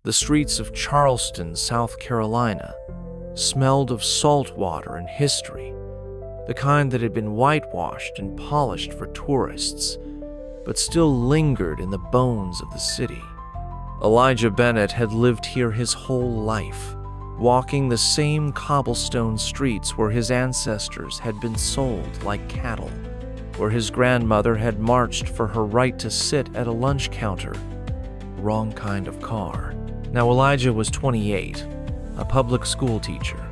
The streets of Charleston, South Carolina, smelled of salt water and history, the kind that had been whitewashed and polished for tourists, but still lingered in the bones of the city. Elijah Bennett had lived here his whole life, walking the same cobblestone streets where his ancestors had been sold like cattle, where his grandmother had marched for her right to sit at a lunch counter. Wrong kind of car. Now Elijah was 28, a public school teacher,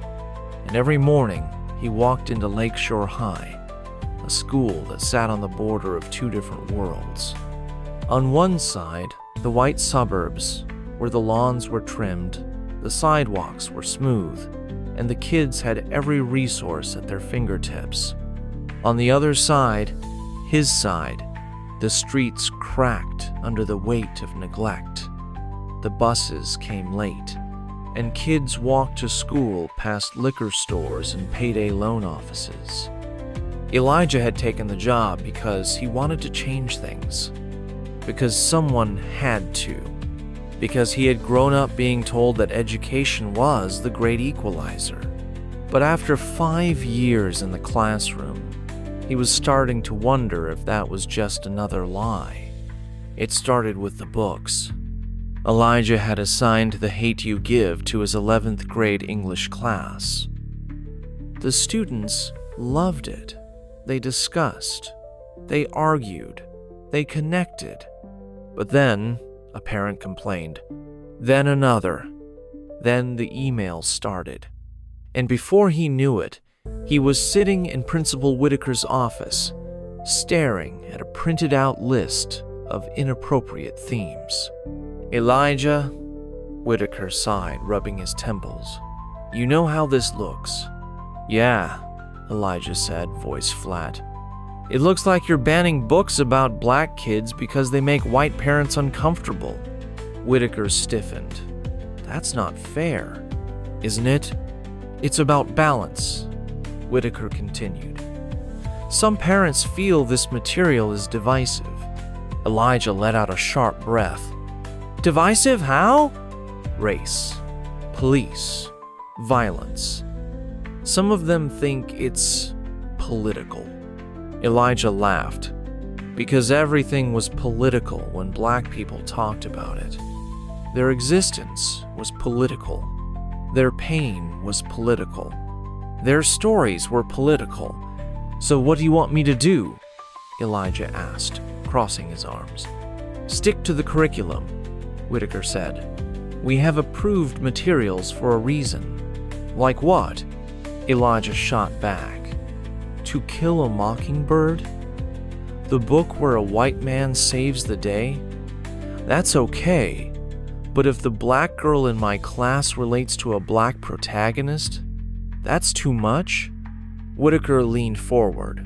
and every morning he walked into Lakeshore High, a school that sat on the border of two different worlds. On one side, the white suburbs, where the lawns were trimmed, the sidewalks were smooth, and the kids had every resource at their fingertips. On the other side, his side, the streets cracked under the weight of neglect. The buses came late, and kids walked to school past liquor stores and payday loan offices. Elijah had taken the job because he wanted to change things, because someone had to, because he had grown up being told that education was the great equalizer. But after 5 years in the classroom, he was starting to wonder if that was just another lie. It started with the books. Elijah had assigned The Hate U Give to his 11th grade English class. The students loved it. They discussed. They argued. They connected. But then, a parent complained. Then another. Then the emails started. And before he knew it, he was sitting in Principal Whitaker's office, staring at a printed-out list of inappropriate themes. Elijah, Whitaker sighed, rubbing his temples. You know how this looks. Yeah, Elijah said, voice flat. It looks like you're banning books about black kids because they make white parents uncomfortable. Whitaker stiffened. That's not fair, isn't it? It's about balance, Whitaker continued. Some parents feel this material is divisive. Elijah let out a sharp breath. Divisive how? Race, police, violence. Some of them think it's political. Elijah laughed, because everything was political when black people talked about it. Their existence was political. Their pain was political. Their stories were political. So what do you want me to do? Elijah asked, crossing his arms. Stick to the curriculum, Whitaker said. We have approved materials for a reason. Like what? Elijah shot back. To Kill a Mockingbird? The book where a white man saves the day? That's okay, but if the black girl in my class relates to a black protagonist, that's too much? Whitaker leaned forward.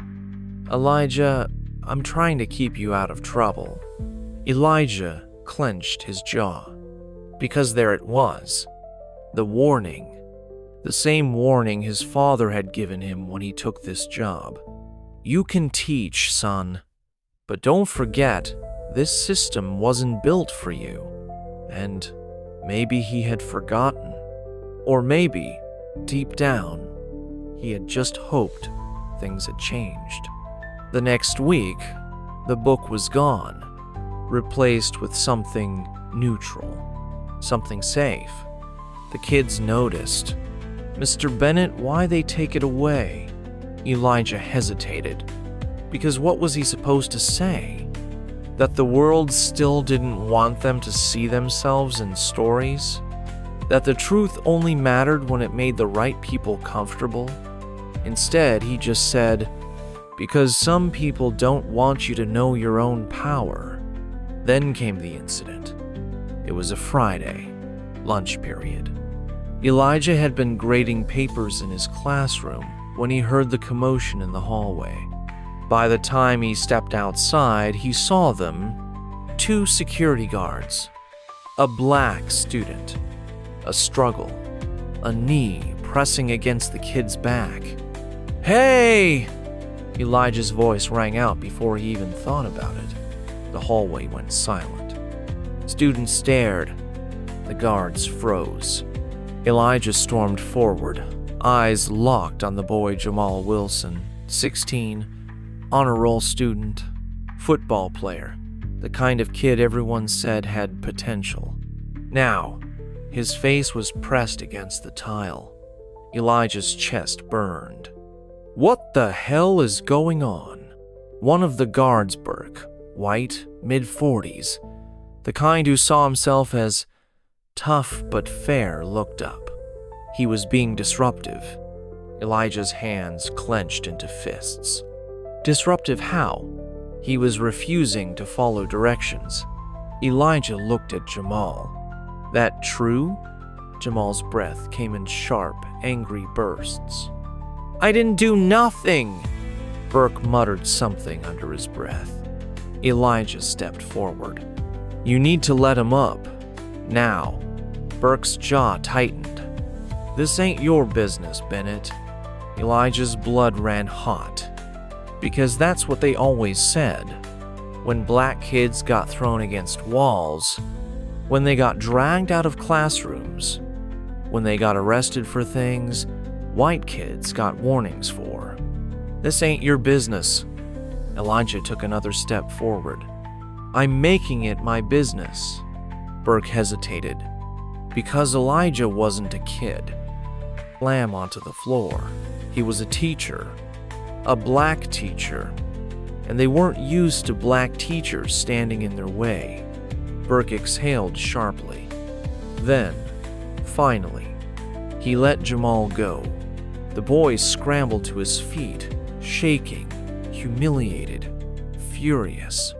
Elijah, I'm trying to keep you out of trouble. Elijah clenched his jaw, because there it was, the warning. The same warning his father had given him when he took this job. You can teach, son, but don't forget, this system wasn't built for you. And maybe he had forgotten. Or maybe, deep down, he had just hoped things had changed. The next week, the book was gone, replaced with something neutral, something safe. The kids noticed. Mr. Bennett, why they take it away? Elijah hesitated, because what was he supposed to say? That the world still didn't want them to see themselves in stories? That the truth only mattered when it made the right people comfortable? Instead, he just said, because some people don't want you to know your own power. Then came the incident. It was a Friday, lunch period. Elijah had been grading papers in his classroom when he heard the commotion in the hallway. By the time he stepped outside, he saw them, 2 security guards, a black student, a struggle, a knee pressing against the kid's back. Hey! Elijah's voice rang out before he even thought about it. The hallway went silent. Students stared. The guards froze. Elijah stormed forward, eyes locked on the boy Jamal Wilson, 16, honor roll student, football player, the kind of kid everyone said had potential. Now, his face was pressed against the tile. Elijah's chest burned. "What the hell is going on?" One of the guards, Burke, white, mid-40s, the kind who saw himself as tough but fair, looked up. He was being disruptive. Elijah's hands clenched into fists. Disruptive how? He was refusing to follow directions. Elijah looked at Jamal. "That true?" Jamal's breath came in sharp, angry bursts. "I didn't do nothing!" Burke muttered something under his breath. Elijah stepped forward. "You need to let him up. Now." Burke's jaw tightened. "This ain't your business, Bennett." Elijah's blood ran hot. Because that's what they always said. When black kids got thrown against walls, when they got dragged out of classrooms, when they got arrested for things white kids got warnings for. "This ain't your business." Elijah took another step forward. "I'm making it my business." Burke hesitated. Because Elijah wasn't a kid. Slam onto the floor. He was a teacher. A black teacher. And they weren't used to black teachers standing in their way. Burke exhaled sharply. Then, finally, he let Jamal go. The boy scrambled to his feet, shaking, humiliated, furious.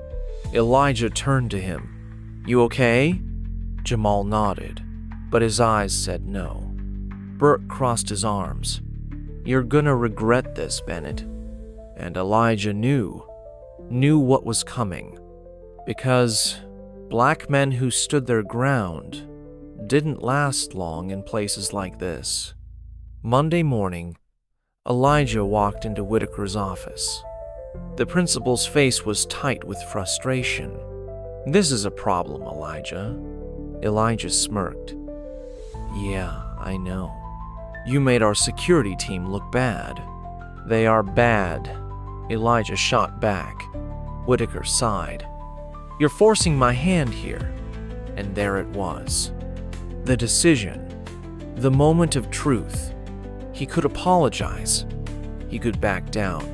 Elijah turned to him. "You okay?" Jamal nodded, but his eyes said no. Burke crossed his arms. "You're gonna regret this, Bennett." And Elijah knew what was coming. Because black men who stood their ground didn't last long in places like this. Monday morning, Elijah walked into Whitaker's office. The principal's face was tight with frustration. "This is a problem, Elijah." Elijah smirked. "Yeah, I know. You made our security team look bad." "They are bad," Elijah shot back. Whitaker sighed. "You're forcing my hand here." And there it was. The decision. The moment of truth. He could apologize. He could back down.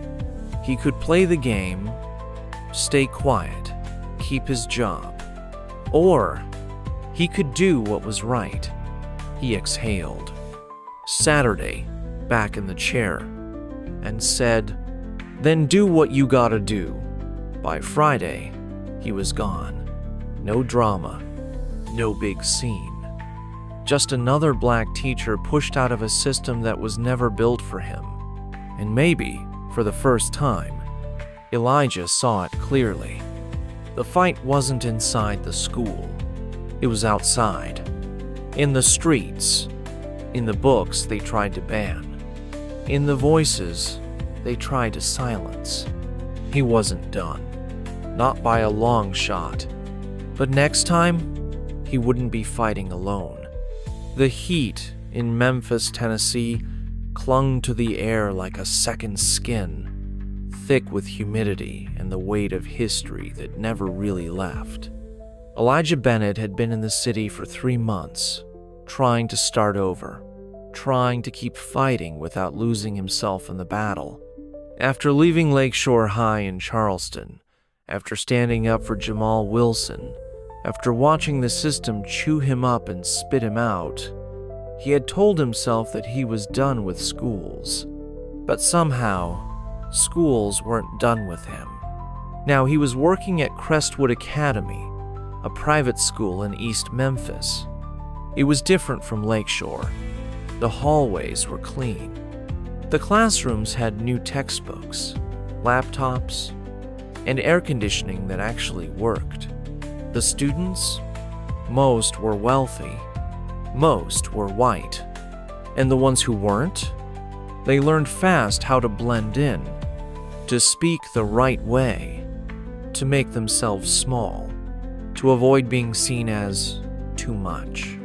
He could play the game, stay quiet, keep his job. Or he could do what was right. He exhaled. Saturday, back in the chair, and said, "Then do what you gotta do." By Friday, he was gone. No drama, no big scene. Just another black teacher pushed out of a system that was never built for him. And maybe, for the first time, Elijah saw it clearly. The fight wasn't inside the school. It was outside. In the streets. In the books they tried to ban. In the voices they tried to silence. He wasn't done. Not by a long shot. But next time, he wouldn't be fighting alone. The heat in Memphis, Tennessee, clung to the air like a second skin, thick with humidity and the weight of history that never really left. Elijah Bennett had been in the city for 3 months, trying to start over, trying to keep fighting without losing himself in the battle. After leaving Lakeshore High in Charleston, after standing up for Jamal Wilson, after watching the system chew him up and spit him out, he had told himself that he was done with schools. But somehow, schools weren't done with him. Now he was working at Crestwood Academy, a private school in East Memphis. It was different from Lakeshore. The hallways were clean. The classrooms had new textbooks, laptops, and air conditioning that actually worked. The students, most were wealthy, most were white, and the ones who weren't, they learned fast how to blend in, to speak the right way, to make themselves small, to avoid being seen as too much.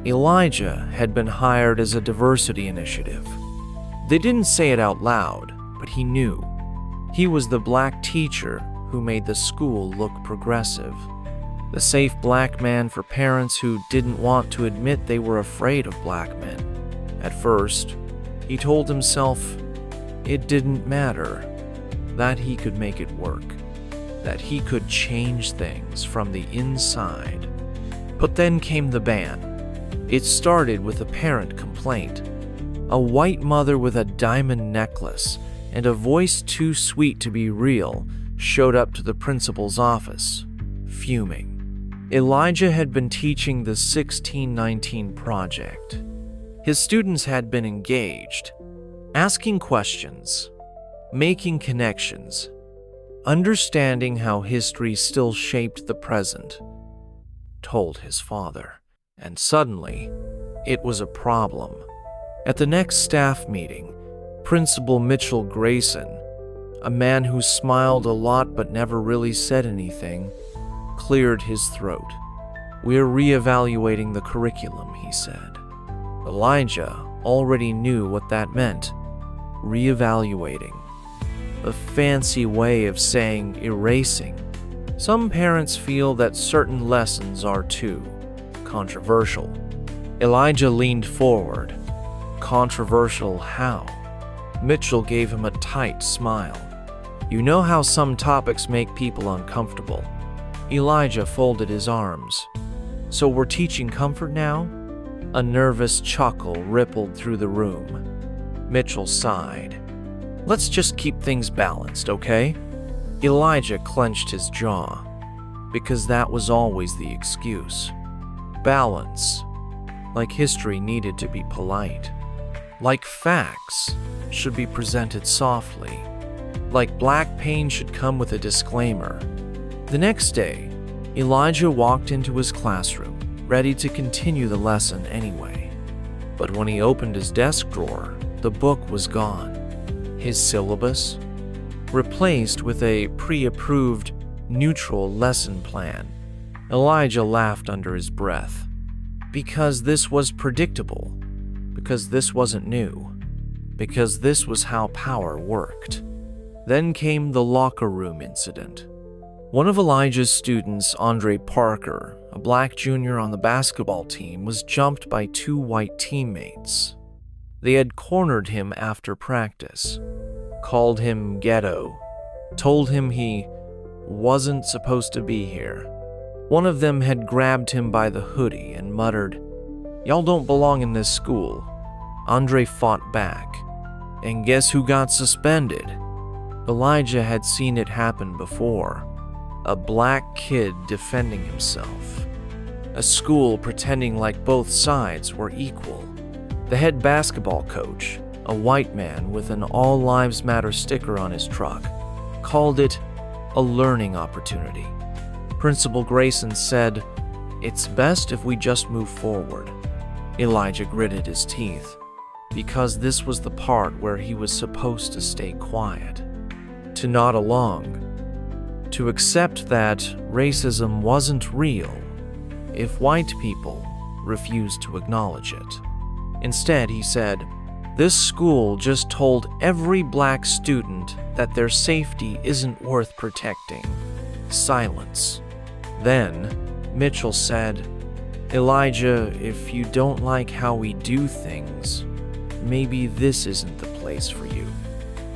Elijah had been hired as a diversity initiative. They didn't say it out loud, but he knew. He was the black teacher who made the school look progressive. The safe black man for parents who didn't want to admit they were afraid of black men. At first, he told himself it didn't matter, that he could make it work, that he could change things from the inside. But then came the ban. It started with a parent complaint. A white mother with a diamond necklace and a voice too sweet to be real showed up to the principal's office, fuming. Elijah had been teaching the 1619 project. His students had been engaged, asking questions, making connections, understanding how history still shaped the present, told his father. And suddenly, it was a problem. At the next staff meeting, Principal Mitchell Grayson, a man who smiled a lot but never really said anything, cleared his throat. "We're reevaluating the curriculum," he said. Elijah already knew what that meant. Reevaluating. A fancy way of saying erasing. Some parents feel that certain lessons are too controversial. Elijah leaned forward. Controversial how? Mitchell gave him a tight smile. "You know how some topics make people uncomfortable." Elijah folded his arms. "So we're teaching comfort now?" A nervous chuckle rippled through the room. Mitchell sighed. "Let's just keep things balanced, okay?" Elijah clenched his jaw, because that was always the excuse. Balance. Like history needed to be polite. Like facts should be presented softly. Like black pain should come with a disclaimer. The next day, Elijah walked into his classroom, ready to continue the lesson anyway. But when he opened his desk drawer, the book was gone. His syllabus? Replaced with a pre-approved, neutral lesson plan. Elijah laughed under his breath. Because this was predictable. Because this wasn't new. Because this was how power worked. Then came the locker room incident. One of Elijah's students, Andre Parker, a black junior on the basketball team, was jumped by two white teammates. They had cornered him after practice, called him ghetto, told him he wasn't supposed to be here. One of them had grabbed him by the hoodie and muttered, "Y'all don't belong in this school." Andre fought back, and guess who got suspended? Elijah had seen it happen before. A black kid defending himself. A school pretending like both sides were equal. The head basketball coach, a white man with an All Lives Matter sticker on his truck, called it a learning opportunity. Principal Grayson said, "It's best if we just move forward." Elijah gritted his teeth, because this was the part where he was supposed to stay quiet, to nod along, to accept that racism wasn't real if white people refused to acknowledge it. Instead, he said, "This school just told every black student that their safety isn't worth protecting." Silence. Then, Mitchell said, "Elijah, if you don't like how we do things, maybe this isn't the place for you."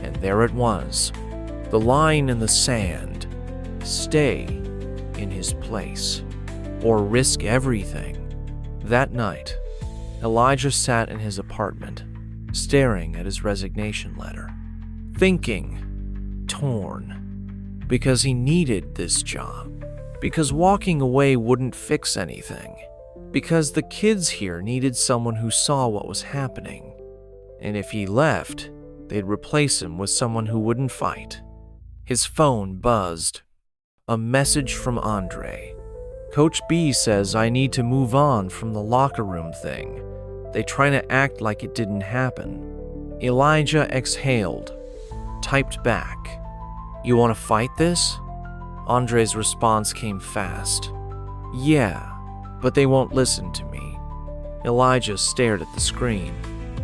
And there it was, the line in the sand. Stay in his place, or risk everything. That night, Elijah sat in his apartment, staring at his resignation letter, thinking, torn, because he needed this job, because walking away wouldn't fix anything, because the kids here needed someone who saw what was happening, and if he left, they'd replace him with someone who wouldn't fight. His phone buzzed. A message from Andre. "Coach B says I need to move on from the locker room thing. They try to act like it didn't happen." Elijah exhaled, typed back, "You want to fight this?" Andre's response came fast. "Yeah, but they won't listen to me." Elijah stared at the screen,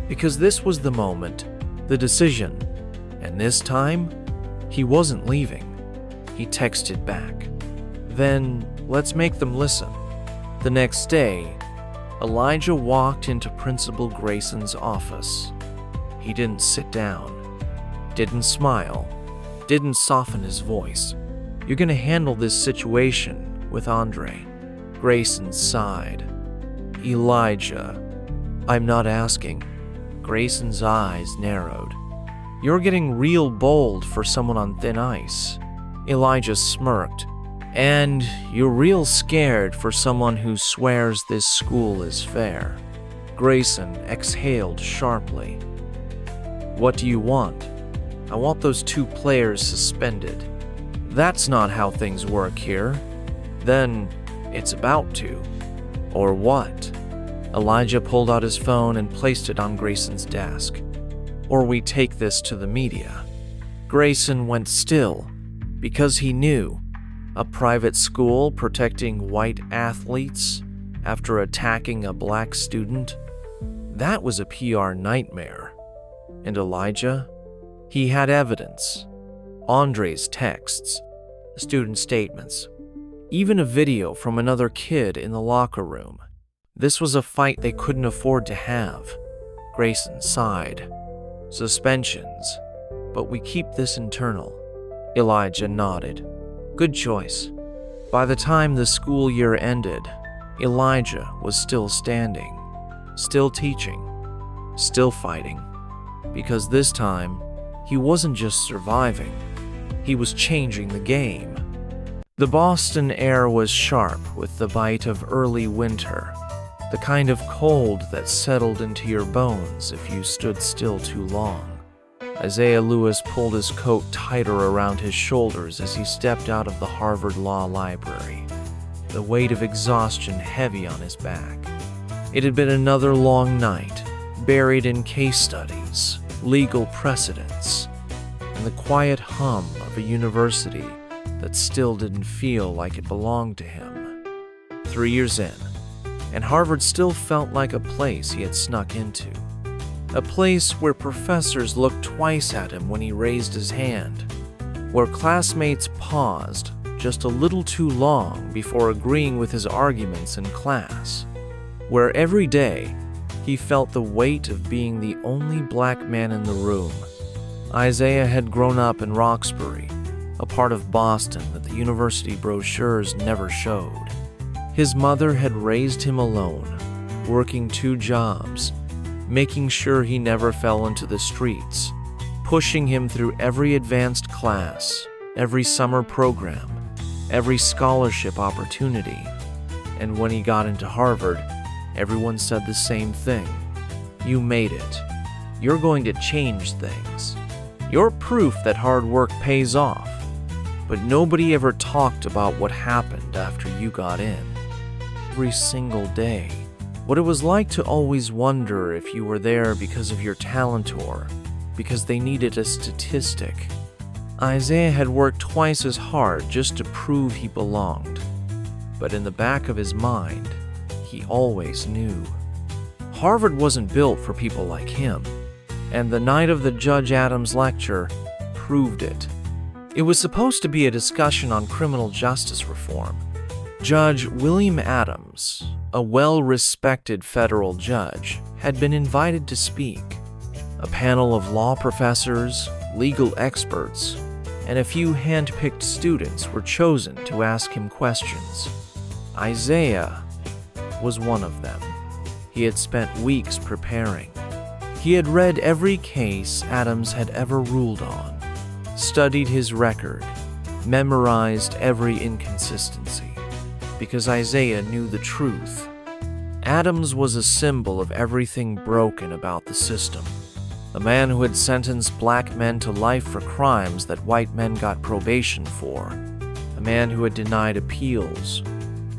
because this was the moment, the decision, and this time, he wasn't leaving. He texted back. Then, let's make them listen. The next day, Elijah walked into Principal Grayson's office. He didn't sit down, didn't smile, didn't soften his voice. You're gonna handle this situation with Andre. Grayson sighed. Elijah, I'm not asking. Grayson's eyes narrowed. You're getting real bold for someone on thin ice. Elijah smirked. And you're real scared for someone who swears this school is fair. Grayson exhaled sharply. What do you want? I want those 2 players suspended. That's not how things work here. Then it's about to. Or what? Elijah pulled out his phone and placed it on Grayson's desk. Or we take this to the media. Grayson went still because he knew a private school protecting white athletes after attacking a black student, that was a PR nightmare. And Elijah? He had evidence. Andre's texts, student statements, even a video from another kid in the locker room. This was a fight they couldn't afford to have. Grayson sighed. Suspensions, but we keep this internal. Elijah nodded. Good choice. By the time the school year ended, Elijah was still standing, still teaching, still fighting. Because this time, he wasn't just surviving, he was changing the game. The Boston air was sharp with the bite of early winter, the kind of cold that settled into your bones if you stood still too long. Isaiah Lewis pulled his coat tighter around his shoulders as he stepped out of the Harvard Law Library, the weight of exhaustion heavy on his back. It had been another long night, buried in case studies, legal precedents, and the quiet hum of a university that still didn't feel like it belonged to him. 3 years in, and Harvard still felt like a place he had snuck into. A place where professors looked twice at him when he raised his hand, where classmates paused just a little too long before agreeing with his arguments in class, where every day he felt the weight of being the only black man in the room. Isaiah had grown up in Roxbury, a part of Boston that the university brochures never showed. His mother had raised him alone, working 2 jobs, making sure he never fell into the streets, pushing him through every advanced class, every summer program, every scholarship opportunity. And when he got into Harvard, everyone said the same thing. You made it. You're going to change things. You're proof that hard work pays off. But nobody ever talked about what happened after you got in. Every single day. What it was like to always wonder if you were there because of your talent or because they needed a statistic. Isaiah had worked twice as hard just to prove he belonged. But in the back of his mind, he always knew. Harvard wasn't built for people like him, and the night of the Judge Adams lecture proved it. It was supposed to be a discussion on criminal justice reform. Judge William Adams, a well-respected federal judge, had been invited to speak. A panel of law professors, legal experts, and a few hand-picked students were chosen to ask him questions. Isaiah was one of them. He had spent weeks preparing. He had read every case Adams had ever ruled on, studied his record, memorized every inconsistency, because Isaiah knew the truth. Adams was a symbol of everything broken about the system. A man who had sentenced black men to life for crimes that white men got probation for. A man who had denied appeals,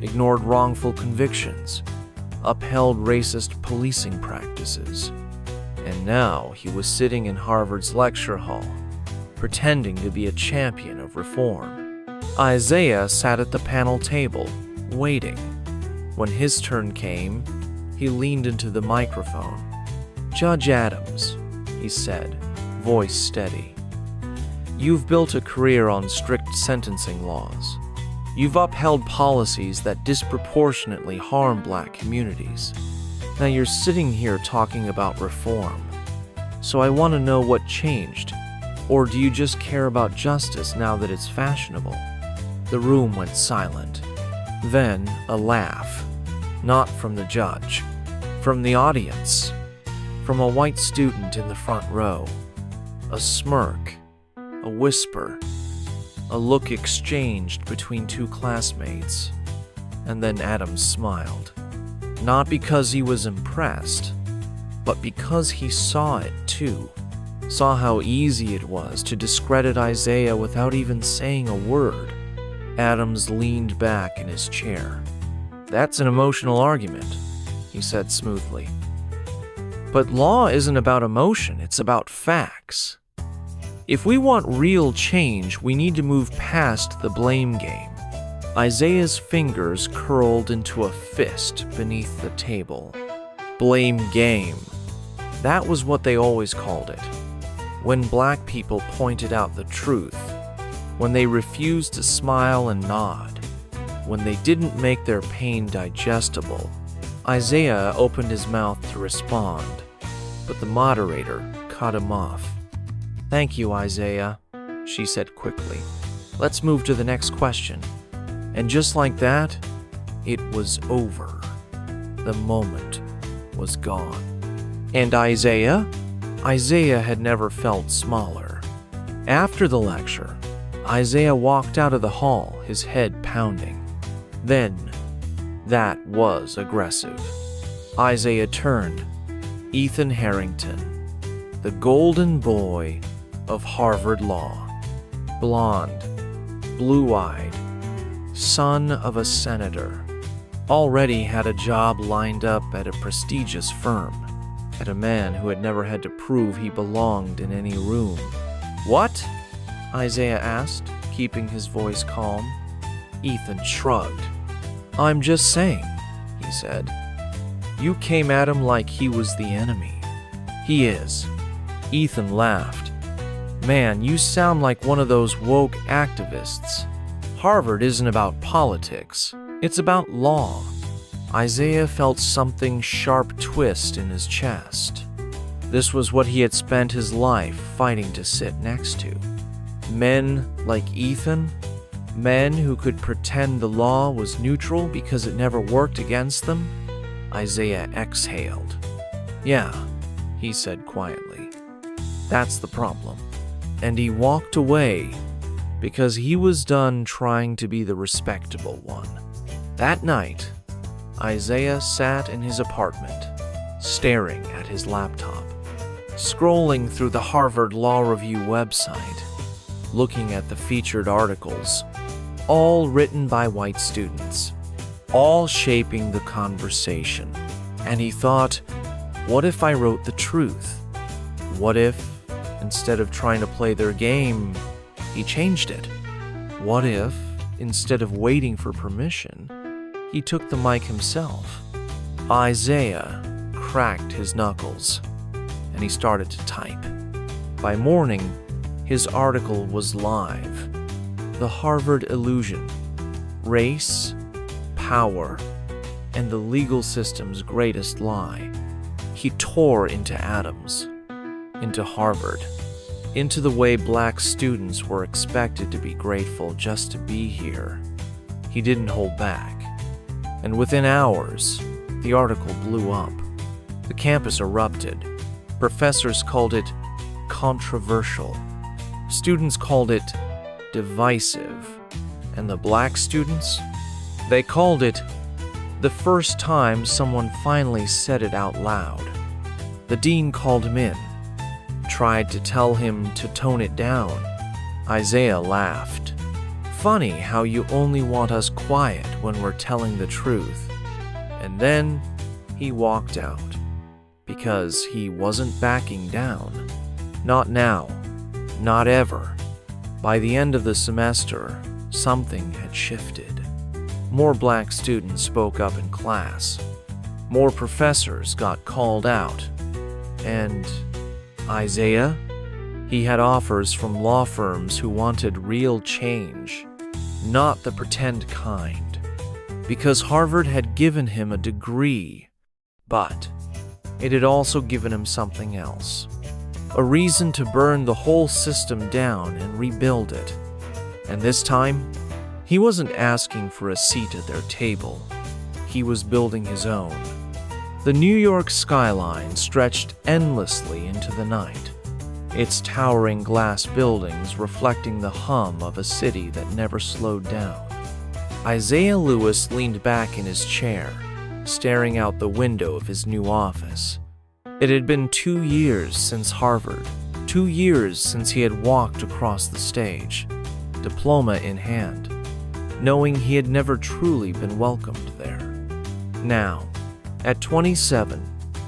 ignored wrongful convictions, upheld racist policing practices. And now he was sitting in Harvard's lecture hall, pretending to be a champion of reform. Isaiah sat at the panel table, waiting. When his turn came, He leaned into the microphone. "Judge Adams," he said, voice steady. "You've built a career on strict sentencing laws. You've upheld policies that disproportionately harm Black communities. Now you're sitting here talking about reform. So I want to know what changed. Or do you just care about justice now that it's fashionable?" The room went silent. Then a laugh. Not from the judge. From the audience. From a white student in the front row. A smirk. A whisper. A look exchanged between two classmates. And then Adams smiled. Not because he was impressed, but because he saw it too. Saw how easy it was to discredit Isaiah without even saying a word. Adams leaned back in his chair. "That's an emotional argument," he said smoothly. "But law isn't about emotion, it's about facts. If we want real change, we need to move past the blame game." Isaiah's fingers curled into a fist beneath the table. Blame game. That was what they always called it. When Black people pointed out the truth, when they refused to smile and nod, when they didn't make their pain digestible, Isaiah opened his mouth to respond, but the moderator cut him off. "Thank you, Isaiah," she said quickly. "Let's move to the next question." And just like that, it was over. The moment was gone. And Isaiah? Isaiah had never felt smaller. After the lecture, Isaiah walked out of the hall, his head pounding. Then, that was aggressive. Isaiah turned. Ethan Harrington, the golden boy of Harvard Law. Blonde, blue-eyed, son of a senator. Already had a job lined up at a prestigious firm, at a man who had never had to prove he belonged in any room. "What?" Isaiah asked, keeping his voice calm. Ethan shrugged. "I'm just saying," he said. "You came at him like he was the enemy." "He is." Ethan laughed. "Man, you sound like one of those woke activists. Harvard isn't about politics. It's about law." Isaiah felt something sharp twist in his chest. This was what he had spent his life fighting to sit next to. Men like Ethan, men who could pretend the law was neutral because it never worked against them. Isaiah exhaled. "Yeah," he said quietly. "That's the problem." And he walked away because he was done trying to be the respectable one. That night, Isaiah sat in his apartment, staring at his laptop, scrolling through the Harvard Law Review website, looking at the featured articles, all written by white students, all shaping the conversation. And he thought, what if I wrote the truth? What if, instead of trying to play their game, he changed it? What if, instead of waiting for permission, he took the mic himself? Isaiah cracked his knuckles, and he started to type. By morning, his article was live. The Harvard Illusion, Race, Power, and the legal system's greatest lie. He tore into atoms, into Harvard, into the way black students were expected to be grateful just to be here. He didn't hold back. And within hours, the article blew up. The campus erupted. Professors called it controversial. Students called it divisive. And the black students? They called it the first time someone finally said it out loud. The dean called him in, tried to tell him to tone it down. Isaiah laughed. Funny how you only want us quiet when we're telling the truth. And then he walked out, because he wasn't backing down. Not now, not ever. By the end of the semester, something had shifted. More black students spoke up in class. More professors got called out. And Isaiah? He had offers from law firms who wanted real change, not the pretend kind, because Harvard had given him a degree, but it had also given him something else, a reason to burn the whole system down and rebuild it. And this time, he wasn't asking for a seat at their table. He was building his own. The New York skyline stretched endlessly into the night, its towering glass buildings reflecting the hum of a city that never slowed down. Isaiah Lewis leaned back in his chair, staring out the window of his new office. It had been 2 years since Harvard, 2 years since he had walked across the stage, diploma in hand, knowing he had never truly been welcomed there. Now, at 27,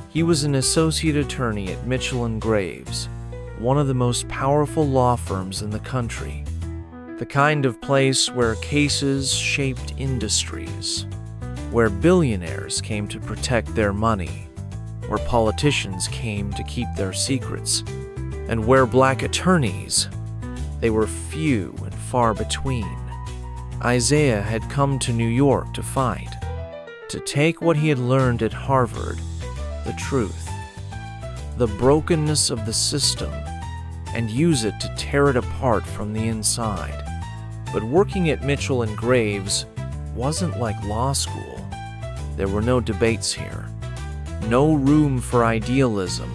he was an associate attorney at Mitchell & Graves, one of the most powerful law firms in the country, the kind of place where cases shaped industries, where billionaires came to protect their money, where politicians came to keep their secrets, and where black attorneys, they were few and far between. Isaiah had come to New York to fight, to take what he had learned at Harvard, the truth, the brokenness of the system, and use it to tear it apart from the inside. But working at Mitchell & Graves wasn't like law school. There were no debates here, no room for idealism,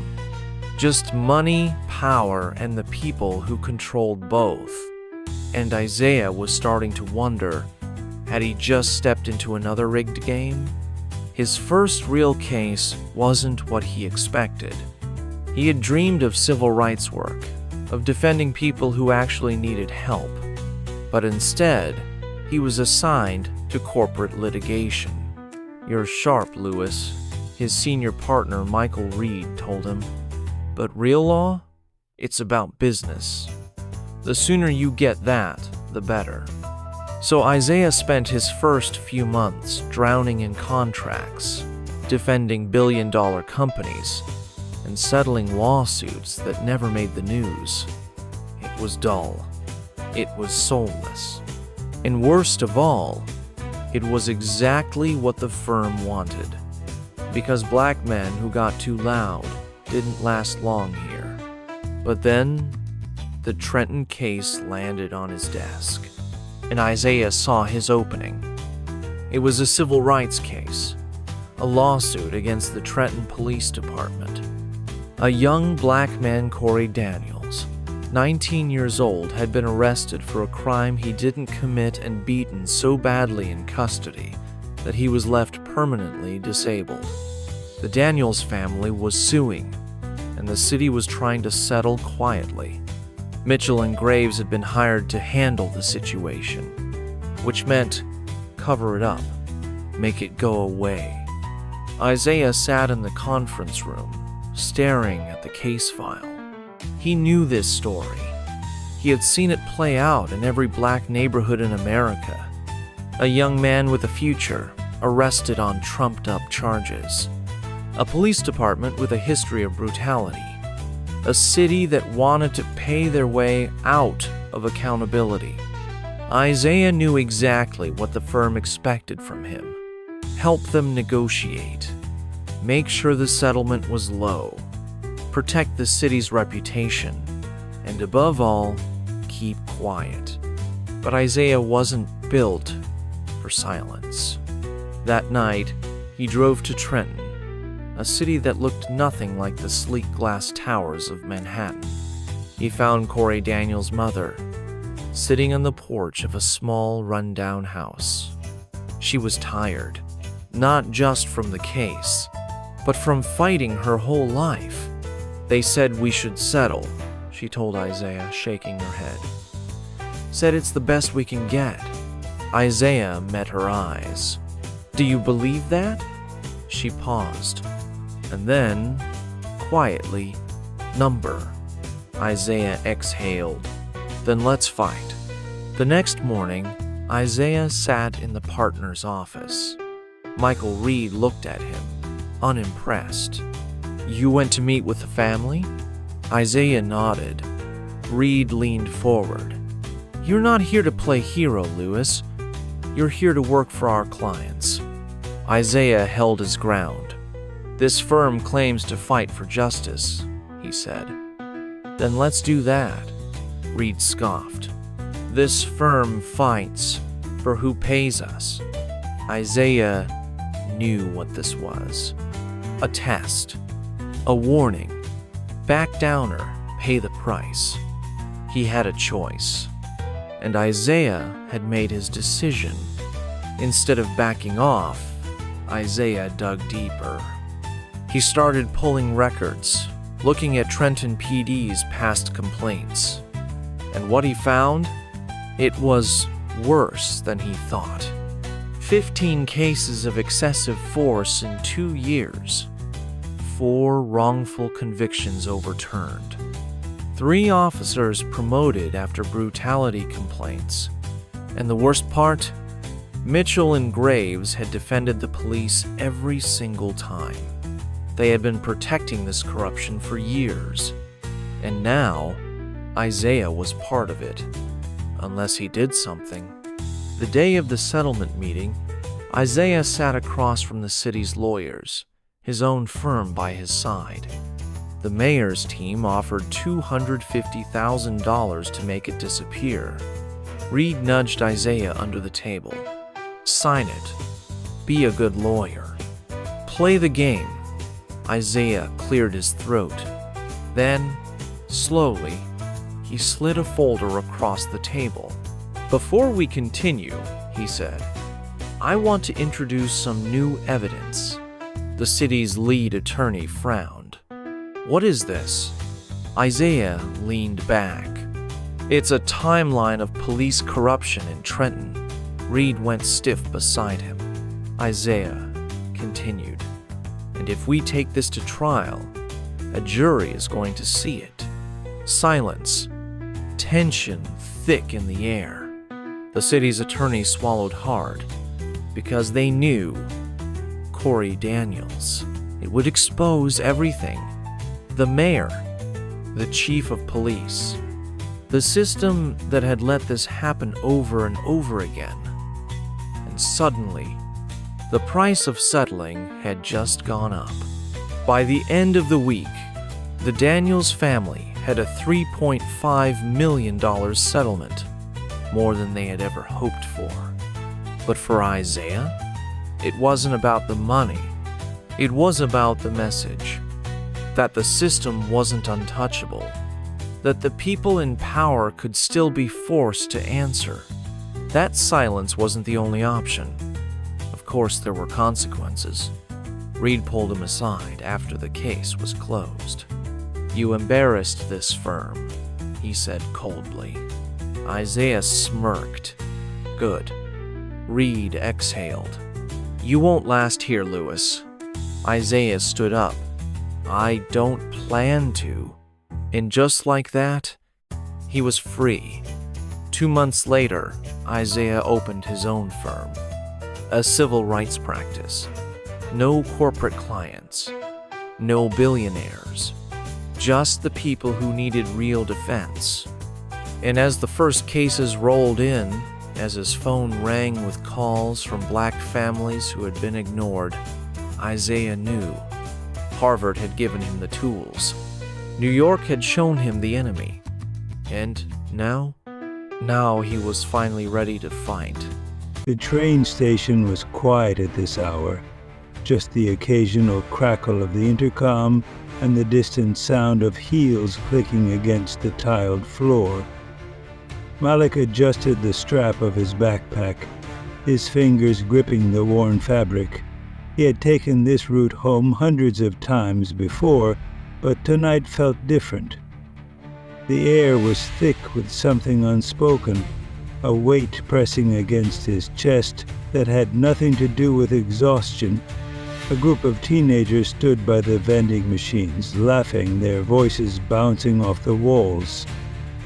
just money, power, and the people who controlled both. And Isaiah was starting to wonder, had he just stepped into another rigged game? His first real case wasn't what he expected. He had dreamed of civil rights work, of defending people who actually needed help. But instead, he was assigned to corporate litigation. "You're sharp, Lewis," his senior partner Michael Reed told him. "But real law? It's about business. The sooner you get that, the better." So Isaiah spent his first few months drowning in contracts, defending billion-dollar companies, and settling lawsuits that never made the news. It was dull. It was soulless. And worst of all, it was exactly what the firm wanted. Because black men who got too loud didn't last long here. But then, the Trenton case landed on his desk, and Isaiah saw his opening. It was a civil rights case, a lawsuit against the Trenton Police Department. A young black man, Corey Daniels, 19 years old, had been arrested for a crime he didn't commit and beaten so badly in custody that he was left permanently disabled. The Daniels family was suing, and the city was trying to settle quietly. Mitchell & Graves had been hired to handle the situation, which meant cover it up, make it go away. Isaiah sat in the conference room, staring at the case file. He knew this story. He had seen it play out in every black neighborhood in America. A young man with a future, arrested on trumped-up charges. A police department with a history of brutality. A city that wanted to pay their way out of accountability. Isaiah knew exactly what the firm expected from him. Help them negotiate. Make sure the settlement was low. Protect the city's reputation. And above all, keep quiet. But Isaiah wasn't built for silence. That night, he drove to Trenton, a city that looked nothing like the sleek glass towers of Manhattan. He found Corey Daniels' mother, sitting on the porch of a small, rundown house. She was tired, not just from the case, but from fighting her whole life. "They said we should settle," she told Isaiah, shaking her head. "Said it's the best we can get." Isaiah met her eyes. "Do you believe that?" She paused, and then, quietly, "Number." Isaiah exhaled. "Then let's fight." The next morning, Isaiah sat in the partner's office. Michael Reed looked at him, unimpressed. "You went to meet with the family?" Isaiah nodded. Reed leaned forward. "You're not here to play hero, Lewis. You're here to work for our clients." Isaiah held his ground. "This firm claims to fight for justice," he said. "Then let's do that," Reed scoffed. "This firm fights for who pays us." Isaiah knew what this was. A test. A warning. Back down or pay the price. He had a choice. And Isaiah had made his decision. Instead of backing off, Isaiah dug deeper. He started pulling records, looking at Trenton PD's past complaints. And what he found? It was worse than he thought. 15 cases of excessive force in 2 years. 4 wrongful convictions overturned. 3 officers promoted after brutality complaints. And the worst part? Mitchell and Graves had defended the police every single time. They had been protecting this corruption for years. And now, Isaiah was part of it. Unless he did something. The day of the settlement meeting, Isaiah sat across from the city's lawyers, his own firm by his side. The mayor's team offered $250,000 to make it disappear. Reed nudged Isaiah under the table. "Sign it. Be a good lawyer. Play the game." Isaiah cleared his throat. Then, slowly, he slid a folder across the table. "Before we continue," he said, "I want to introduce some new evidence." The city's lead attorney frowned. "What is this?" Isaiah leaned back. "It's a timeline of police corruption in Trenton." Reed went stiff beside him. Isaiah continued, "And if we take this to trial, a jury is going to see it." Silence. Tension thick in the air. The city's attorney swallowed hard, because they knew Corey Daniels. It would expose everything. The mayor, the chief of police, the system that had let this happen over and over again. And suddenly, the price of settling had just gone up. By the end of the week, the Daniels family had a $3.5 million settlement, more than they had ever hoped for. But for Isaiah, it wasn't about the money. It was about the message. That the system wasn't untouchable. That the people in power could still be forced to answer. That silence wasn't the only option. Of course, there were consequences. Reed pulled him aside after the case was closed. "You embarrassed this firm," he said coldly. Isaiah smirked. "Good." Reed exhaled. "You won't last here, Lewis." Isaiah stood up. "I don't plan to." And just like that, he was free. 2 months later, Isaiah opened his own firm, a civil rights practice. No corporate clients, no billionaires, just the people who needed real defense. And as the first cases rolled in, as his phone rang with calls from black families who had been ignored, Isaiah knew. Harvard had given him the tools. New York had shown him the enemy. And now he was finally ready to fight. The train station was quiet at this hour, just the occasional crackle of the intercom and the distant sound of heels clicking against the tiled floor. Malik adjusted the strap of his backpack, his fingers gripping the worn fabric. He had taken this route home hundreds of times before, but tonight felt different. The air was thick with something unspoken, a weight pressing against his chest that had nothing to do with exhaustion. A group of teenagers stood by the vending machines, laughing, their voices bouncing off the walls.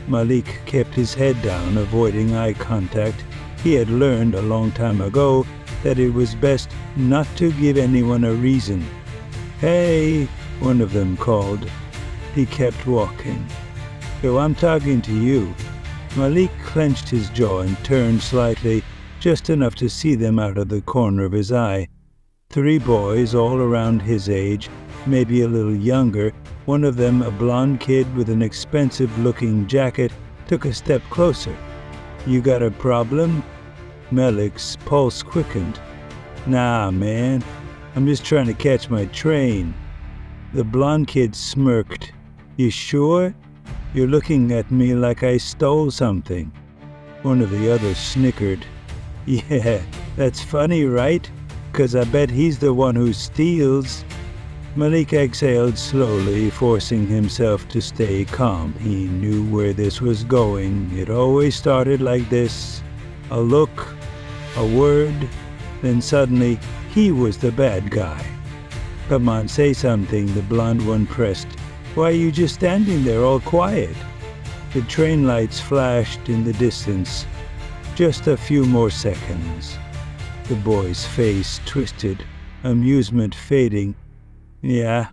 Malik kept his head down, avoiding eye contact. He had learned a long time ago that it was best not to give anyone a reason "Hey," one of them called. He kept walking. "So I'm talking to you." Malik clenched his jaw and turned slightly, just enough to see them out of the corner of his eye. 3 boys, all around his age, maybe a little younger. One of them, a blond kid with an expensive-looking jacket, took a step closer. "You got a problem?" Malik's pulse quickened. "Nah, man. I'm just trying to catch my train." The blond kid smirked. "You sure? You're looking at me like I stole something." One of the others snickered. "Yeah, that's funny, right? 'Cause I bet he's the one who steals." Malik exhaled slowly, forcing himself to stay calm. He knew where this was going. It always started like this. A look, a word, then suddenly he was the bad guy. "Come on, say something," the blonde one pressed. "Why are you just standing there all quiet?" The train lights flashed in the distance. Just a few more seconds. The boy's face twisted, amusement fading. "Yeah,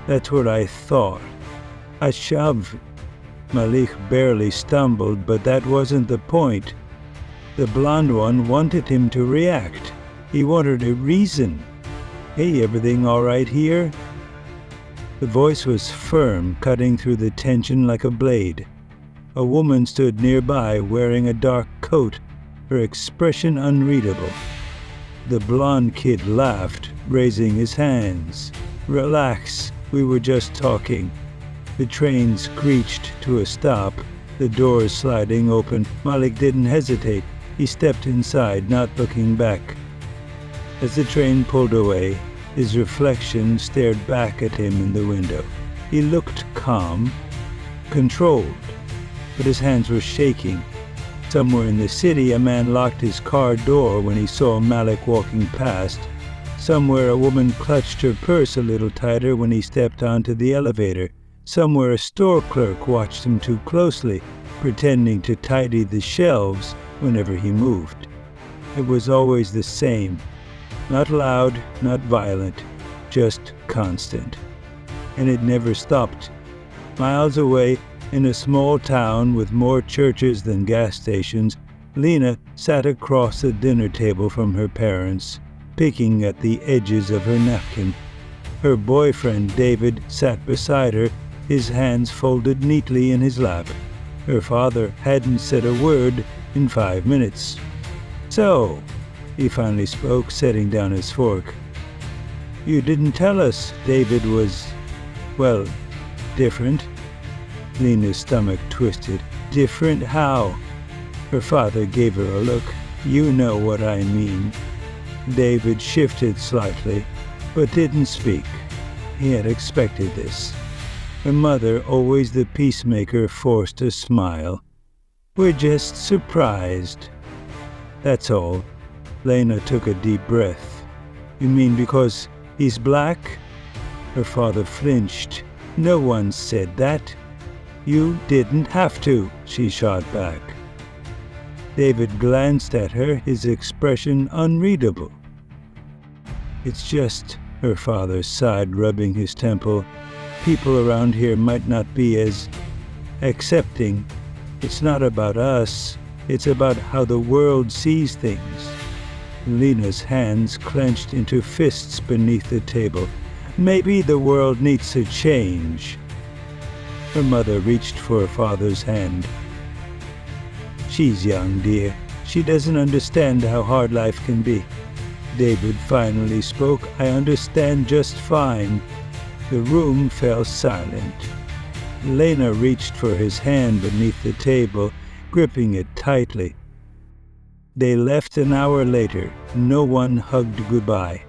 that's what I thought. A shove." Malik barely stumbled, but that wasn't the point. The blonde one wanted him to react. He wanted a reason. "Hey, everything all right here?" The voice was firm, cutting through the tension like a blade. A woman stood nearby, wearing a dark coat, her expression unreadable. The blond kid laughed, raising his hands. "Relax, we were just talking." The train screeched to a stop, the doors sliding open. Malik didn't hesitate. He stepped inside, not looking back. As the train pulled away, his reflection stared back at him in the window. He looked calm, controlled, but his hands were shaking. Somewhere in the city, a man locked his car door when he saw Malik walking past. Somewhere, a woman clutched her purse a little tighter when he stepped onto the elevator. Somewhere, a store clerk watched him too closely, pretending to tidy the shelves whenever he moved. It was always the same. Not loud, not violent, just constant. And it never stopped. Miles away, in a small town with more churches than gas stations, Lena sat across the dinner table from her parents, picking at the edges of her napkin. Her boyfriend, David, sat beside her, his hands folded neatly in his lap. Her father hadn't said a word in 5 minutes. "So," he finally spoke, setting down his fork. "You didn't tell us David was, well, different." Lena's stomach twisted. "Different how?" Her father gave her a look. "You know what I mean." David shifted slightly, but didn't speak. He had expected this. Her mother, always the peacemaker, forced a smile. "We're just surprised. That's all." Lena took a deep breath. "You mean because he's black?" Her father flinched. "No one said that." "You didn't have to," she shot back. David glanced at her, his expression unreadable. "It's just," her father sighed, rubbing his temple, "people around here might not be as accepting. It's not about us. It's about how the world sees things." Lena's hands clenched into fists beneath the table. "Maybe the world needs to change." Her mother reached for her father's hand. "She's young, dear. She doesn't understand how hard life can be." David finally spoke. "I understand just fine." The room fell silent. Lena reached for his hand beneath the table, gripping it tightly. They left an hour later. No one hugged goodbye.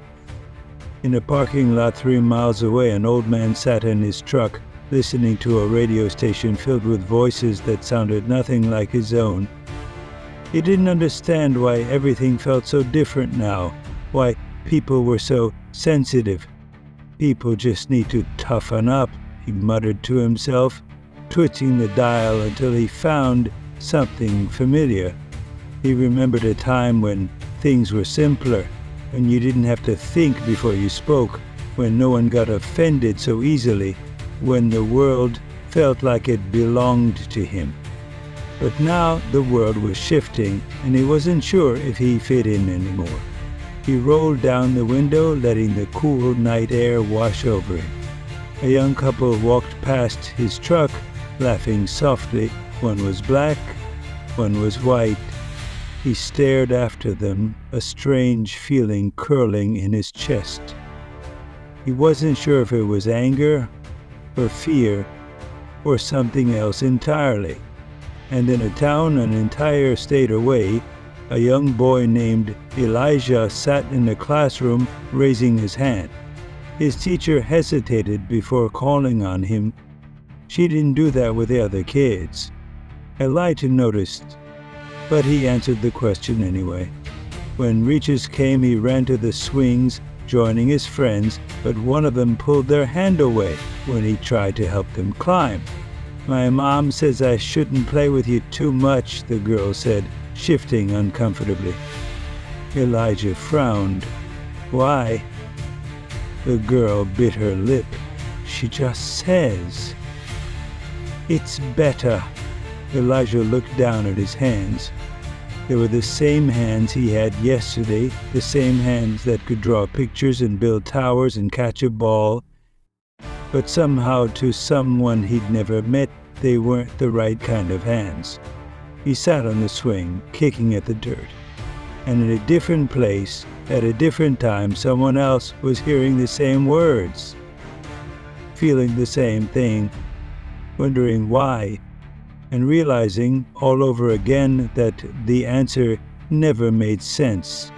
In a parking lot 3 miles away, an old man sat in his truck, listening to a radio station filled with voices that sounded nothing like his own. He didn't understand why everything felt so different now, why people were so sensitive. "People just need to toughen up," he muttered to himself, twitching the dial until he found something familiar. He remembered a time when things were simpler, and you didn't have to think before you spoke. when no one got offended so easily, when the world felt like it belonged to him. But now the world was shifting, and he wasn't sure if he fit in anymore. He rolled down the window, letting the cool night air wash over him. A young couple walked past his truck, laughing softly. One was black, one was white. He stared after them, a strange feeling curling in his chest. He wasn't sure if it was anger, or fear, or something else entirely. And in a town an entire state away, a young boy named Elijah sat in the classroom raising his hand. His teacher hesitated before calling on him. She didn't do that with the other kids. Elijah noticed, but he answered the question anyway. When Reaches came, he ran to the swings, joining his friends, but one of them pulled their hand away when he tried to help them climb. "My mom says I shouldn't play with you too much," the girl said, shifting uncomfortably. Elijah frowned. "Why?" The girl bit her lip. "She just says." "It's better." Elijah looked down at his hands. They were the same hands he had yesterday, the same hands that could draw pictures and build towers and catch a ball. But somehow, to someone he'd never met, they weren't the right kind of hands. He sat on the swing, kicking at the dirt. And in a different place, at a different time, someone else was hearing the same words, feeling the same thing, wondering why, and realizing all over again that the answer never made sense.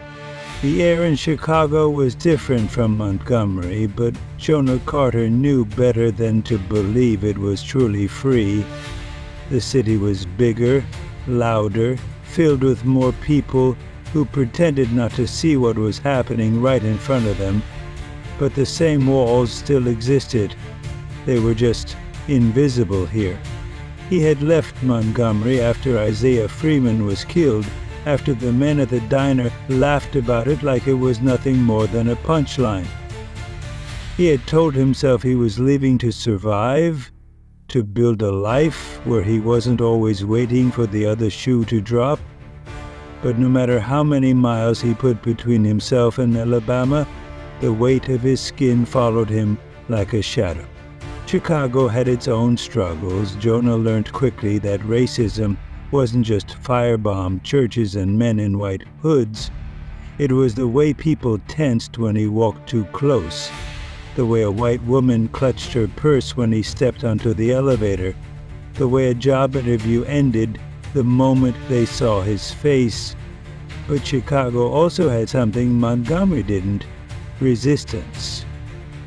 The air in Chicago was different from Montgomery, but Jonah Carter knew better than to believe it was truly free. The city was bigger, louder, filled with more people who pretended not to see what was happening right in front of them. But the same walls still existed. They were just invisible here. He had left Montgomery after Isaiah Freeman was killed, after the men at the diner laughed about it like it was nothing more than a punchline. He had told himself he was leaving to survive, to build a life where he wasn't always waiting for the other shoe to drop. But no matter how many miles he put between himself and Alabama, the weight of his skin followed him like a shadow. Chicago had its own struggles. Jonah learned quickly that racism wasn't just firebombed churches and men in white hoods. It was the way people tensed when he walked too close, the way a white woman clutched her purse when he stepped onto the elevator, the way a job interview ended the moment they saw his face. But Chicago also had something Montgomery didn't: resistance.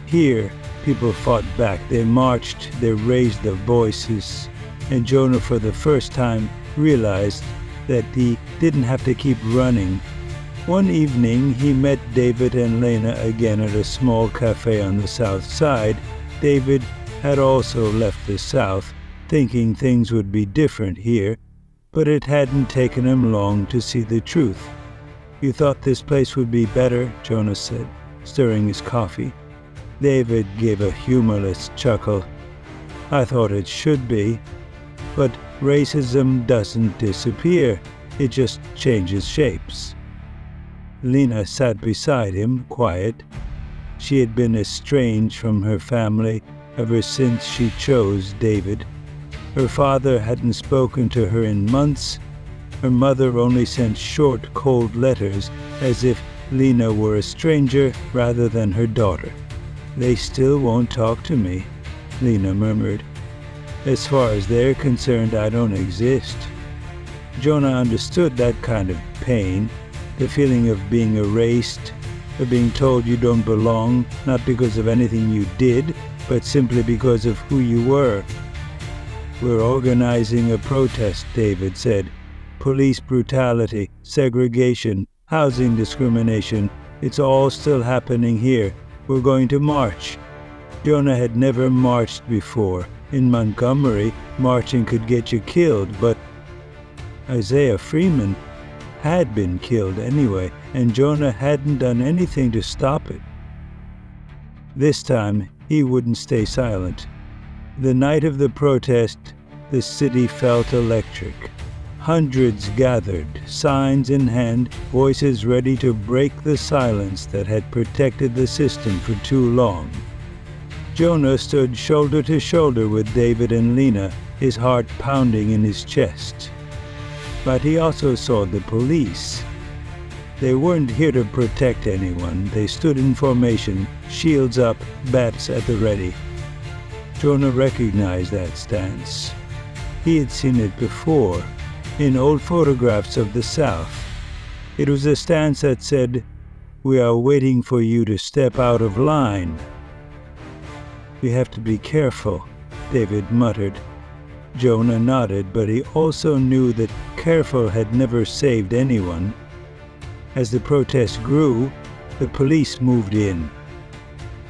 Here, people fought back, they marched, they raised their voices, and Jonah for the first time realized that he didn't have to keep running. One evening, he met David and Lena again at a small cafe on the south side. David had also left the south, thinking things would be different here, but it hadn't taken him long to see the truth. "You thought this place would be better," Jonah said, stirring his coffee. David gave a humorless chuckle. "I thought it should be, but racism doesn't disappear, it just changes shapes." Lena sat beside him, quiet. She had been estranged from her family ever since she chose David. Her father hadn't spoken to her in months. Her mother only sent short, cold letters, as if Lena were a stranger rather than her daughter. "They still won't talk to me," Lena murmured. "As far as they're concerned, I don't exist." Jonah understood that kind of pain, the feeling of being erased, of being told you don't belong, not because of anything you did, but simply because of who you were. "We're organizing a protest," David said. "Police brutality, segregation, housing discrimination, it's all still happening here. We're going to march." Jonah had never marched before. In Montgomery, marching could get you killed, but Isaiah Freeman had been killed anyway, and Jonah hadn't done anything to stop it. This time, he wouldn't stay silent. The night of the protest, the city felt electric. Hundreds gathered, signs in hand, voices ready to break the silence that had protected the system for too long. Jonah stood shoulder to shoulder with David and Lena, his heart pounding in his chest. But he also saw the police. They weren't here to protect anyone. They stood in formation, shields up, bats at the ready. Jonah recognized that stance. He had seen it before, in old photographs of the South. It was a stance that said, "We are waiting for you to step out of line." "We have to be careful," David muttered. Jonah nodded, but he also knew that careful had never saved anyone. As the protest grew, the police moved in.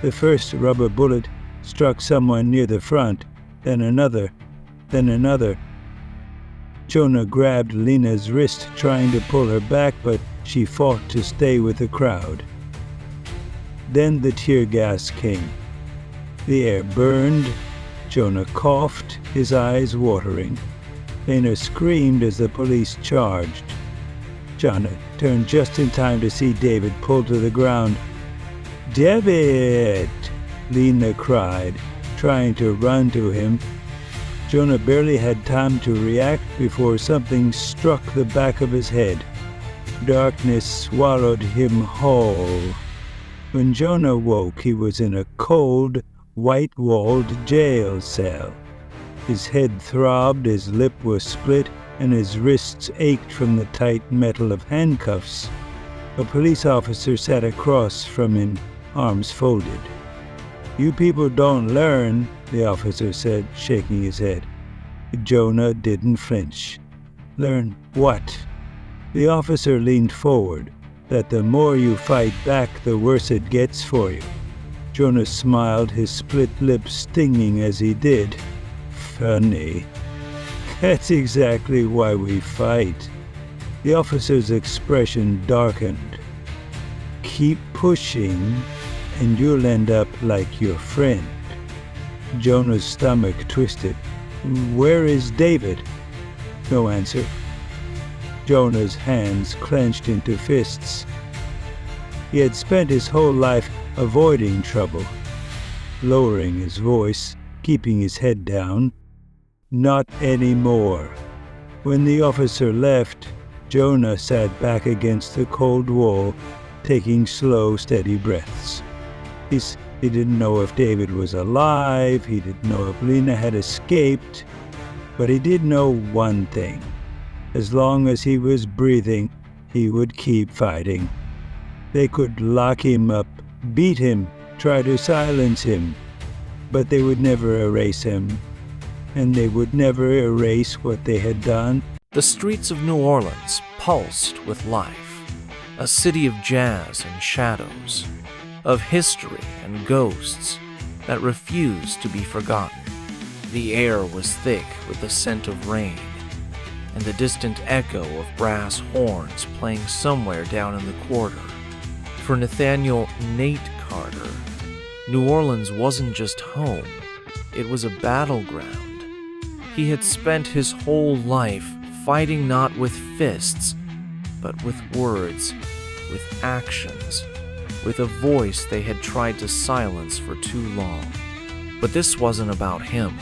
The first rubber bullet struck someone near the front, then another, then another. Jonah grabbed Lena's wrist, trying to pull her back, but she fought to stay with the crowd. Then the tear gas came. The air burned. Jonah coughed, his eyes watering. Lena screamed as the police charged. Jonah turned just in time to see David pull to the ground. "David!" Lena cried, trying to run to him. Jonah barely had time to react before something struck the back of his head. Darkness swallowed him whole. When Jonah woke, he was in a cold, white-walled jail cell. His head throbbed, his lip was split, and his wrists ached from the tight metal of handcuffs. A police officer sat across from him, arms folded. "You people don't learn," the officer said, shaking his head. Jonah didn't flinch. "Learn what?" The officer leaned forward, "that the more you fight back, the worse it gets for you." Jonah smiled, his split lips stinging as he did. "Funny. That's exactly why we fight." The officer's expression darkened. "Keep pushing, and you'll end up like your friend." Jonah's stomach twisted. "Where is David?" No answer. Jonah's hands clenched into fists. He had spent his whole life avoiding trouble, lowering his voice, keeping his head down. Not anymore. When the officer left, Jonah sat back against the cold wall, taking slow, steady breaths. He didn't know if David was alive, he didn't know if Lena had escaped, but he did know one thing. As long as he was breathing, he would keep fighting. They could lock him up, beat him, try to silence him, but they would never erase him, and they would never erase what they had done. The streets of New Orleans pulsed with life, a city of jazz and shadows, of history and ghosts that refused to be forgotten. The air was thick with the scent of rain, and the distant echo of brass horns playing somewhere down in the quarter. For Nathaniel Nate Carter, New Orleans wasn't just home, it was a battleground. He had spent his whole life fighting not with fists, but with words, with actions, with a voice they had tried to silence for too long. But this wasn't about him.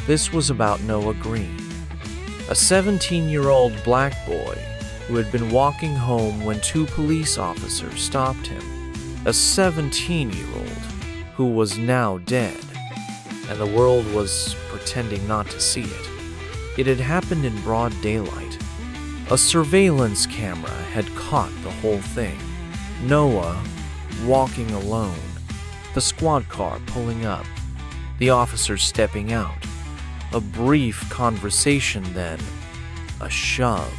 This was about Noah Green, a 17-year-old black boy who had been walking home when two police officers stopped him. A 17-year-old who was now dead, and the world was pretending not to see it. It had happened in broad daylight. A surveillance camera had caught the whole thing. Noah walking alone, the squad car pulling up, the officers stepping out, a brief conversation, then a shove,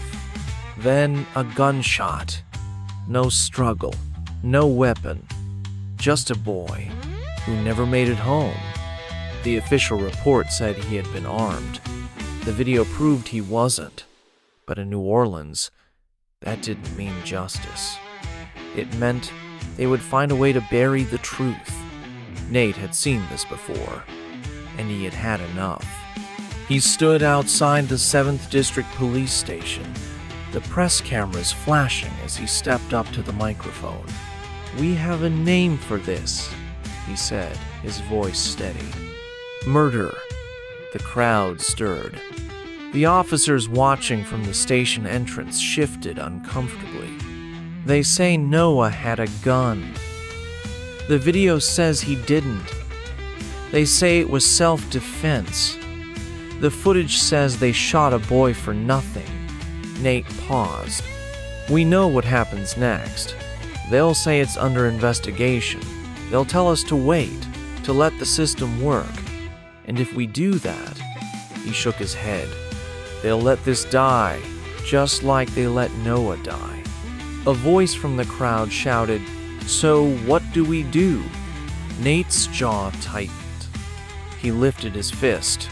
then a gunshot. No struggle, no weapon, just a boy who never made it home. The official report said he had been armed. The video proved he wasn't. But in New Orleans, that didn't mean justice. It meant they would find a way to bury the truth. Nate had seen this before, and he had had enough. He stood outside the 7th District Police Station, the press cameras flashing as he stepped up to the microphone. "We have a name for this," he said, his voice steady. "Murder." The crowd stirred. The officers watching from the station entrance shifted uncomfortably. "They say Noah had a gun. The video says he didn't. They say it was self-defense. The footage says they shot a boy for nothing." Nate paused. "We know what happens next. They'll say it's under investigation. They'll tell us to wait, to let the system work. And if we do that," he shook his head, "they'll let this die, just like they let Noah die." A voice from the crowd shouted, "So what do we do?" Nate's jaw tightened. He lifted his fist.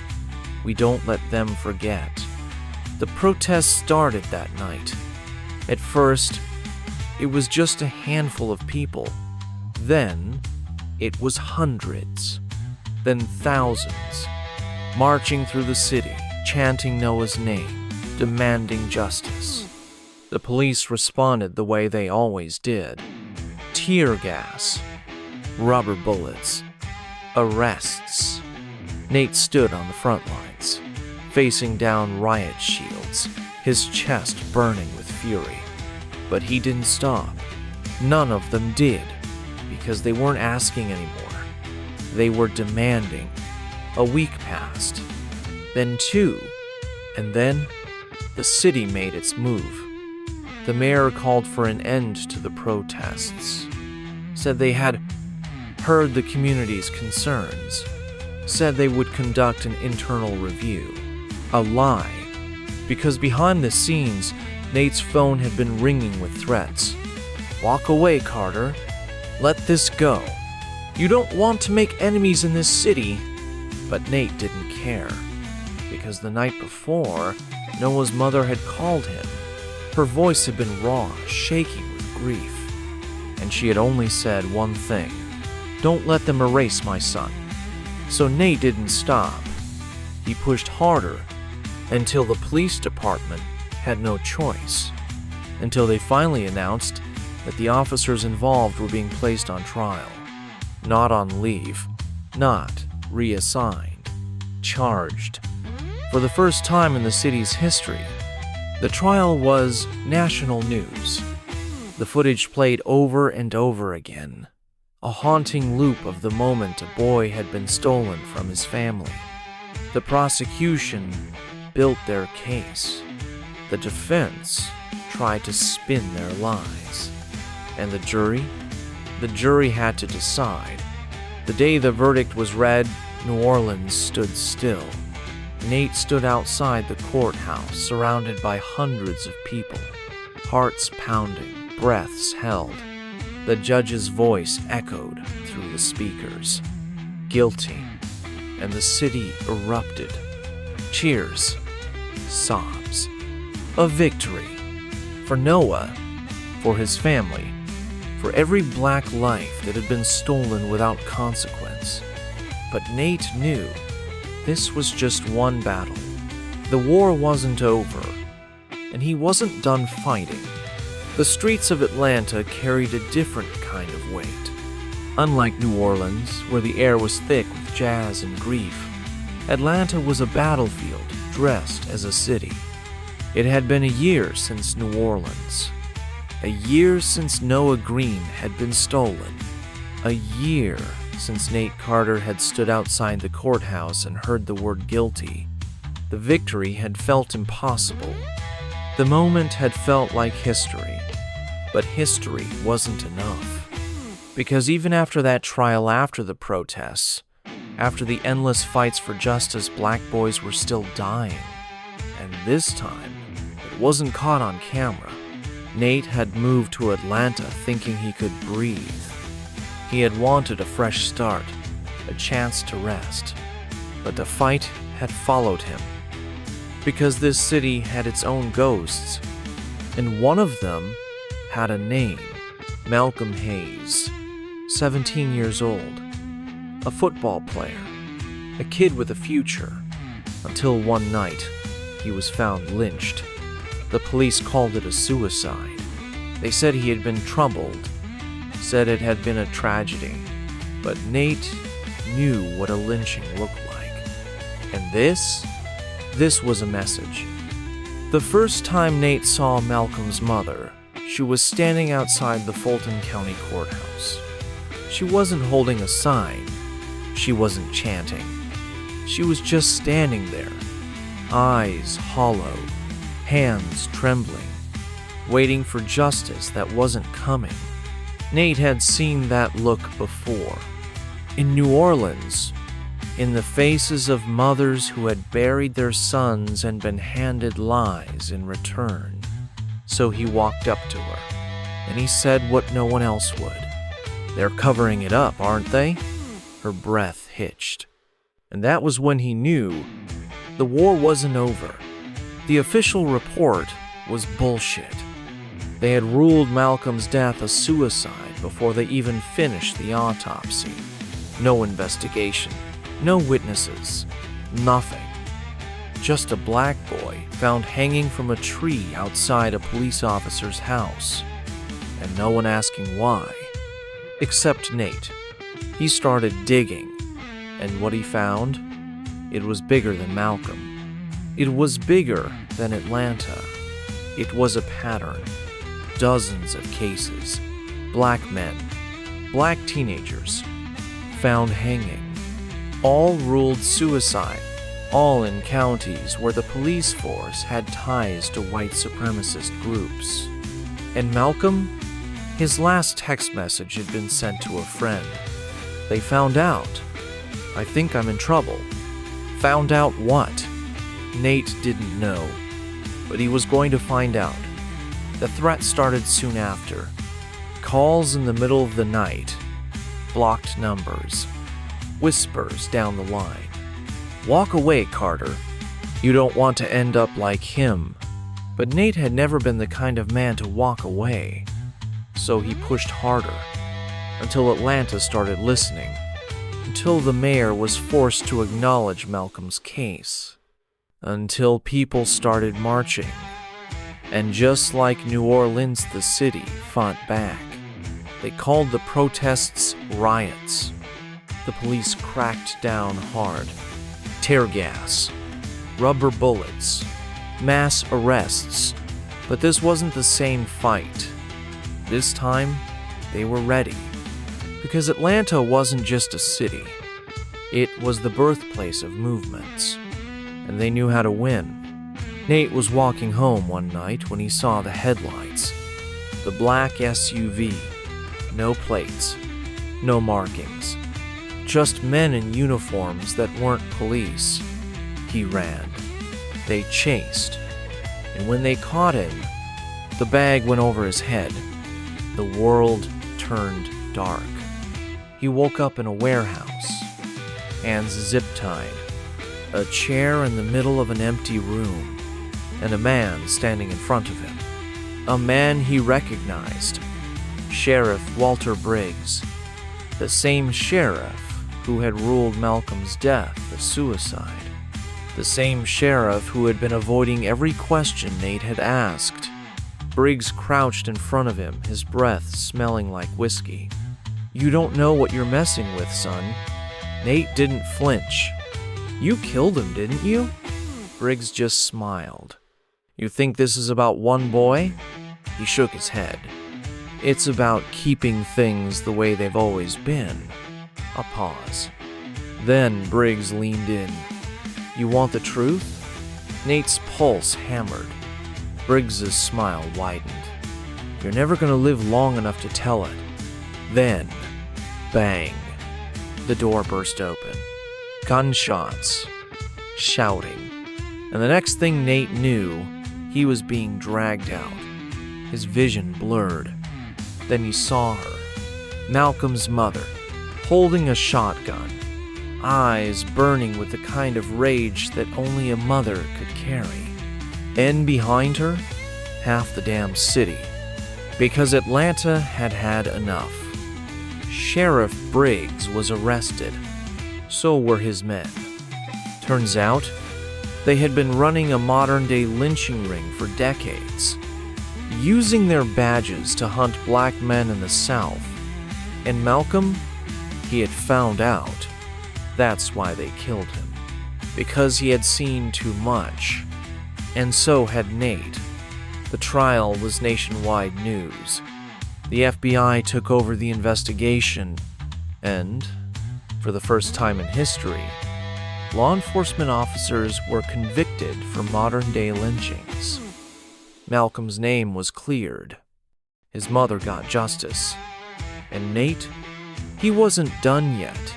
"We don't let them forget." The protest started that night. At first, it was just a handful of people. Then, it was hundreds. Then thousands, marching through the city, chanting Noah's name, demanding justice. The police responded the way they always did. Tear gas, rubber bullets, arrests. Nate stood on the front lines, facing down riot shields, his chest burning with fury. But he didn't stop. None of them did, because they weren't asking anymore. They were demanding. A week passed, then 2, and then the city made its move. The mayor called for an end to the protests, said they had heard the community's concerns, said they would conduct an internal review. A lie, because behind the scenes, Nate's phone had been ringing with threats. "Walk away, Carter. Let this go. You don't want to make enemies in this city." But Nate didn't care, because the night before, Noah's mother had called him. Her voice had been raw, shaking with grief, and she had only said one thing: "Don't let them erase my son." So Nate didn't stop. He pushed harder until the police department had no choice, until they finally announced that the officers involved were being placed on trial. Not on leave, not reassigned, charged. For the first time in the city's history, the trial was national news. The footage played over and over again, a haunting loop of the moment a boy had been stolen from his family. The prosecution built their case. The defense tried to spin their lies. And the jury? The jury had to decide. The day the verdict was read, New Orleans stood still. Nate stood outside the courthouse, surrounded by hundreds of people, hearts pounding, breaths held. The judge's voice echoed through the speakers. Guilty. And the city erupted. Cheers. Sobs. A victory. For Noah. For his family. For every black life that had been stolen without consequence. But Nate knew this was just one battle. The war wasn't over, and he wasn't done fighting. The streets of Atlanta carried a different kind of weight. Unlike New Orleans, where the air was thick with jazz and grief, Atlanta was a battlefield dressed as a city. It had been a year since New Orleans. A year since Noah Green had been stolen. A year since Nate Carter had stood outside the courthouse and heard the word guilty. The victory had felt impossible. The moment had felt like history. But history wasn't enough. Because even after that trial, after the protests, after the endless fights for justice, black boys were still dying. And this time, it wasn't caught on camera. Nate had moved to Atlanta thinking he could breathe. He had wanted a fresh start, a chance to rest. But the fight had followed him. Because this city had its own ghosts, and one of them had a name: Malcolm Hayes, 17 years old. a football player, a kid with a future, until one night he was found lynched. The police called it a suicide. They said he had been troubled, said it had been a tragedy, but Nate knew what a lynching looked like. And this was a message. The first time Nate saw Malcolm's mother, she was standing outside the Fulton County Courthouse. She wasn't holding a sign. She wasn't chanting. She was just standing there, eyes hollow, hands trembling, waiting for justice that wasn't coming. Nate had seen that look before. In New Orleans, in the faces of mothers who had buried their sons and been handed lies in return. So he walked up to her, and he said what no one else would. "They're covering it up, aren't they?" Her breath hitched. And that was when he knew the war wasn't over. The official report was bullshit. They had ruled Malcolm's death a suicide before they even finished the autopsy. No investigation, no witnesses, nothing. Just a black boy found hanging from a tree outside a police officer's house, and no one asking why, except Nate. He started digging, and what he found? It was bigger than Malcolm. It was bigger than Atlanta. It was a pattern. Dozens of cases. Black men, black teenagers, found hanging. All ruled suicide, all in counties where the police force had ties to white supremacist groups. And Malcolm? His last text message had been sent to a friend. They found out. "I think I'm in trouble." Found out what? Nate didn't know, but he was going to find out. The threat started soon after. Calls in the middle of the night, blocked numbers, whispers down the line. "Walk away, Carter. You don't want to end up like him." But Nate had never been the kind of man to walk away, so he pushed harder, until Atlanta started listening, until the mayor was forced to acknowledge Malcolm's case, until people started marching. And just like New Orleans, the city fought back. They called the protests riots. The police cracked down hard. Tear gas, rubber bullets, mass arrests. But this wasn't the same fight. This time, they were ready. Because Atlanta wasn't just a city. It was the birthplace of movements. And they knew how to win. Nate was walking home one night when he saw the headlights. The black SUV. No plates. No markings. Just men in uniforms that weren't police. He ran. They chased. And when they caught him, the bag went over his head. The world turned dark. He woke up in a warehouse. Hands zip-tied. A chair in the middle of an empty room. And a man standing in front of him. A man he recognized. Sheriff Walter Briggs. The same sheriff who had ruled Malcolm's death a suicide. The same sheriff who had been avoiding every question Nate had asked. Briggs crouched in front of him, his breath smelling like whiskey. "You don't know what you're messing with, son." Nate didn't flinch. "You killed him, didn't you?" Briggs just smiled. "You think this is about one boy?" He shook his head. "It's about keeping things the way they've always been." A pause. Then Briggs leaned in. "You want the truth?" Nate's pulse hammered. Briggs's smile widened. "You're never going to live long enough to tell it." Then, bang. The door burst open. Gunshots. Shouting. And the next thing Nate knew, he was being dragged out. His vision blurred. Then he saw her. Malcolm's mother, holding a shotgun. Eyes burning with the kind of rage that only a mother could carry. And behind her, half the damn city. Because Atlanta had had enough. Sheriff Briggs was arrested, So were his men. Turns out, they had been running a modern-day lynching ring for decades, using their badges to hunt black men in the South. And Malcolm, he had found out. That's why they killed him. Because he had seen too much. And so had Nate. The trial was nationwide news. The FBI took over the investigation, and, for the first time in history, law enforcement officers were convicted for modern-day lynchings. Malcolm's name was cleared. His mother got justice. And Nate, he wasn't done yet,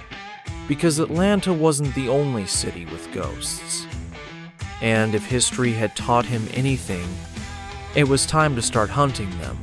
because Atlanta wasn't the only city with ghosts. And if history had taught him anything, it was time to start hunting them.